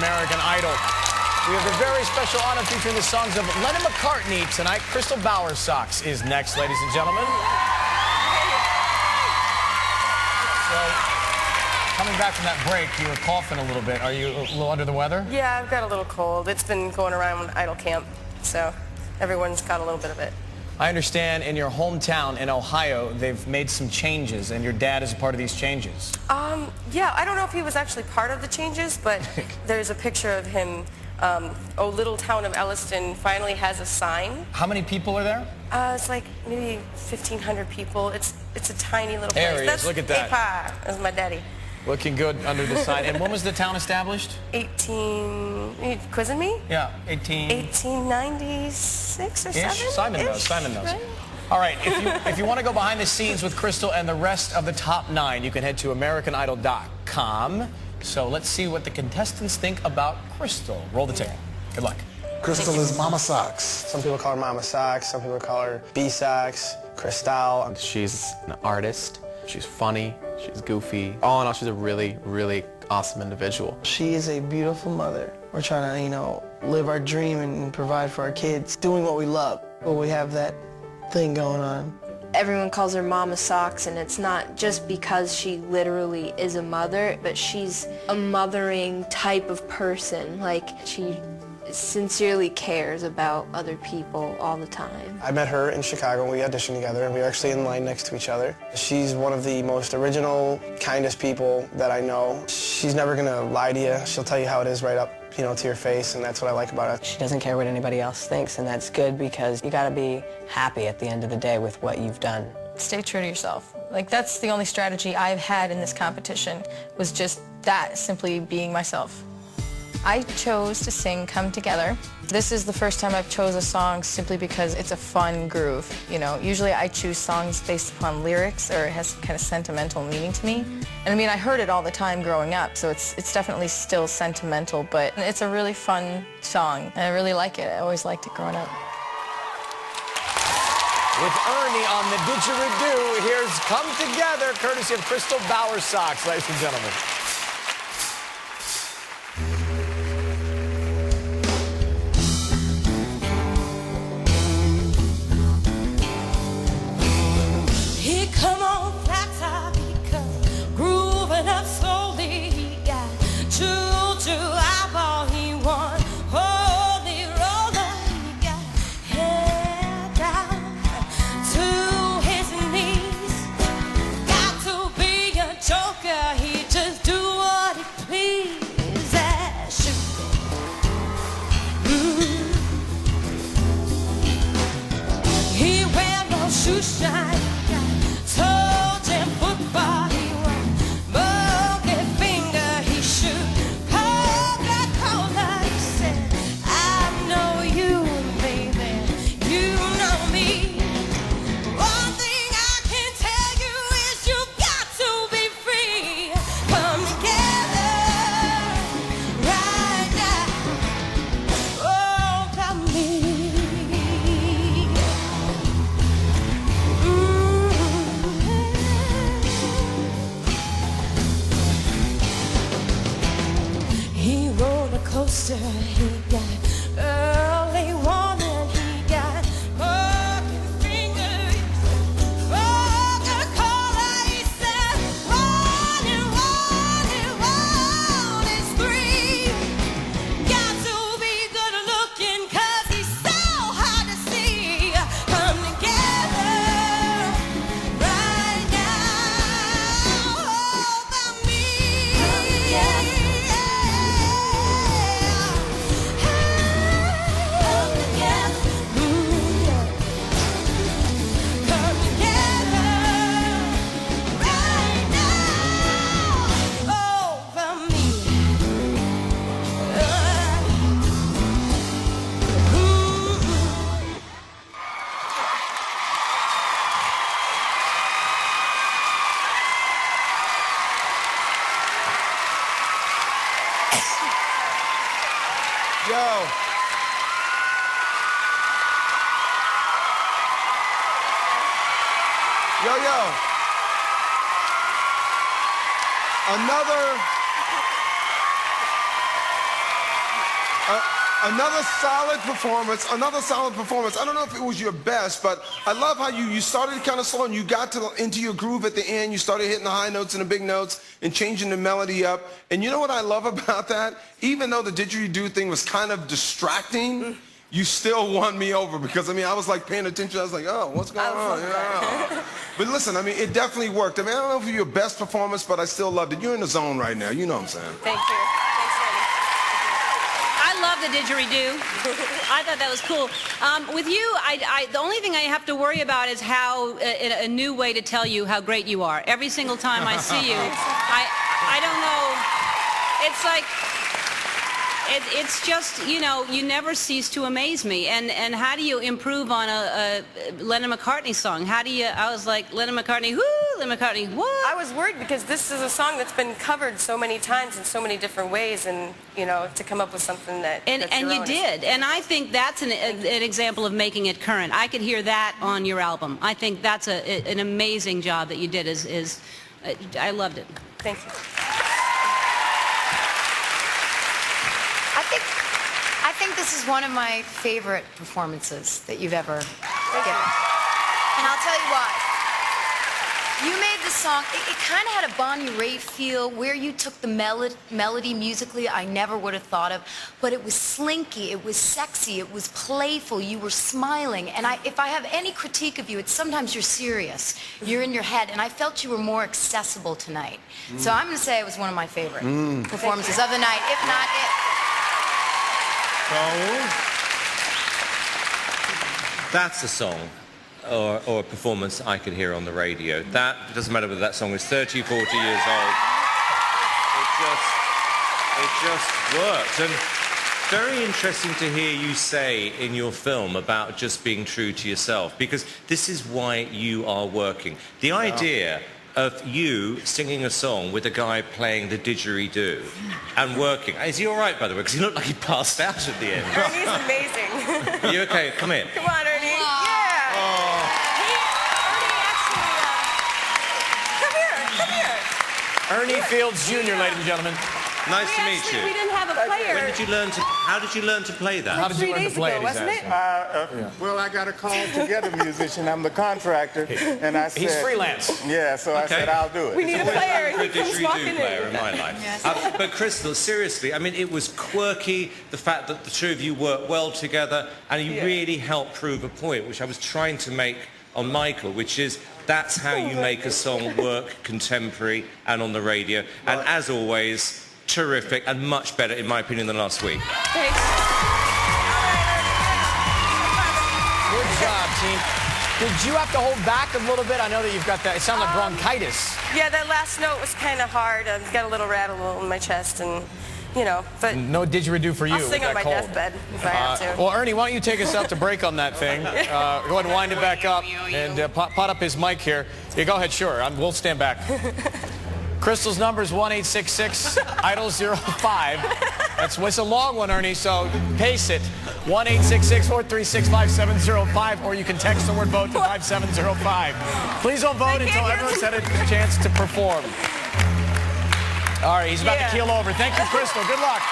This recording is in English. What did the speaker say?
American Idol. We have the very special honor featuring the songs of Lennon McCartney tonight. Crystal Bowersox is next, ladies and gentlemen. So, coming back from that break, you were coughing a little bit. Are you a little under the weather? Yeah, I've got a little cold. It's been going around Idol camp, so everyone's got a little bit of it. I understand in your hometown in Ohio, they've made some changes, and your dad is a part of these changes. Yeah, I don't know if he was actually part of the changes, but there's a picture of him. Oh, little town of Elliston finally has a sign. How many people are there? It's like maybe 1,500 people. It's a tiny little place. There he is. Look at that. That's my daddy. Looking good under the sign. And when was the town established? Are you quizzing me? Yeah, 1896 or 7? Simon knows. Simon knows. Right? All right, if you want to go behind the scenes with Crystal and the rest of the top 9, you can head to AmericanIdol.com. So let's see what the contestants think about Crystal. Roll the tape. Good luck. Crystal is Mama Sox. Some people call her Mama Sox, some people call her B-Sox, Crystal. She's an artist, she's funny, she's goofy. All in all, she's a really, really awesome individual. She is a beautiful mother. We're trying to, live our dream and provide for our kids, doing what we love. But we have that thing going on. Everyone calls her Mama Sox, and it's not just because she literally is a mother, but she's a mothering type of person. Like, she sincerely cares about other people all the time. I met her in Chicago and we auditioned together, and we were actually in line next to each other. She's one of the most original, kindest people that I know. She's never gonna lie to you. She'll tell you how it is right up, to your face, and that's what I like about her. She doesn't care what anybody else thinks, and that's good because you gotta be happy at the end of the day with what you've done. Stay true to yourself. Like, that's the only strategy I've had in this competition, was just that, simply being myself. I chose to sing Come Together. This is the first time I've chose a song simply because it's a fun groove. Usually I choose songs based upon lyrics, or it has some kind of sentimental meaning to me. And I mean, I heard it all the time growing up, so it's definitely still sentimental, but it's a really fun song, and I really like it. I always liked it growing up. With Ernie on the didgeridoo, here's Come Together, courtesy of Crystal Bowersox, ladies and gentlemen. Come on, that's how he come, grooving up slowly. He got true eyeball, he won. Holy roller, he got head down to his knees. Got to be a joker, he just do what he pleases. He wear no shoe shine. He got early warning, he got broken fingers, Coca-Cola, he said, warning, warning, warning, scream. Got to be good looking, 'cause he's so hard to see. Come together right now over me. Yo. Another solid performance. Another solid performance. I don't know if it was your best, but I love how you started kind of slow and you got into your groove at the end. You started hitting the high notes and the big notes and changing the melody up. And you know what I love about that? Even though the didgeridoo thing was kind of distracting, you still won me over because, I mean, I was like paying attention. I was like, oh, what's going on? Yeah. But listen, I mean, it definitely worked. I mean, I don't know if it was your best performance, but I still loved it. You're in the zone right now. You know what I'm saying? Thank you. I love the didgeridoo. I thought that was cool. With you, the only thing I have to worry about is how a new way to tell you how great you are. Every single time I see you, I don't know. It's like, it's just, you know, you never cease to amaze me. And how do you improve on a Lennon McCartney song? How do you, I was like, Lennon McCartney, whoo, Lennon McCartney, what? I was worried because this is a song that's been covered so many times in so many different ways, and, you know, to come up with something that And you did. And I think that's an example of making it current. I could hear that on your album. I think that's an amazing job that you did. I loved it. Thank you. I think this is one of my favorite performances that you've ever given. And I'll tell you why. You made the song, it kind of had a Bonnie Raitt feel, where you took the melody musically I never would have thought of, but it was slinky, it was sexy, it was playful, you were smiling, and if I have any critique of you, it's sometimes you're serious, you're in your head, and I felt you were more accessible tonight. So I'm going to say it was one of my favorite performances of the night, if not it. That's a song or a performance I could hear on the radio. That doesn't matter whether that song is 30, 40 years old. It just worked. And very interesting to hear you say in your film about just being true to yourself, because this is why you are working. The idea of you singing a song with a guy playing the didgeridoo and working. Is he all right, by the way? Because he looked like he passed out at the end. Ernie's amazing. Are you okay? Come in. Come on, Ernie. Yeah. Oh. Ernie actually, come here. Ernie Fields Jr., ladies and gentlemen. Nice to meet you. We didn't have a player. When did you learn to? How did you learn to play that? How did you learn to play it? Wasn't it? Well, I got a call to get a musician. I'm the contractor, and I said he's freelance. Yeah, so I said I'll do it. We need a player. A didgeridoo player in my life. Yes. But Crystal, seriously, I mean, it was quirky. The fact that the two of you worked well together, and you really helped prove a point, which I was trying to make on Michael, which is that's how you make a song work contemporary and on the radio. And as always, terrific and much better, in my opinion, than last week. Thanks. Good job, team. Did you have to hold back a little bit? I know that you've got that. It sounds like bronchitis. Yeah, that last note was kind of hard. I've got a little rattle in my chest, and, you know, but... No didgeridoo for you. I'll sing on my deathbed if I have to. Well, Ernie, why don't you take us out to break on that thing? Go ahead and wind it back up and pot up his mic here. Yeah, go ahead, sure. We'll stand back. Crystal's number is 1-866-IDOL-05. It's a long one, Ernie, so pace it. 1-866-436-5705, or you can text the word vote to 5705. Please don't vote until everyone's had a chance to perform. All right, he's about to keel over. Thank you, Crystal. Good luck.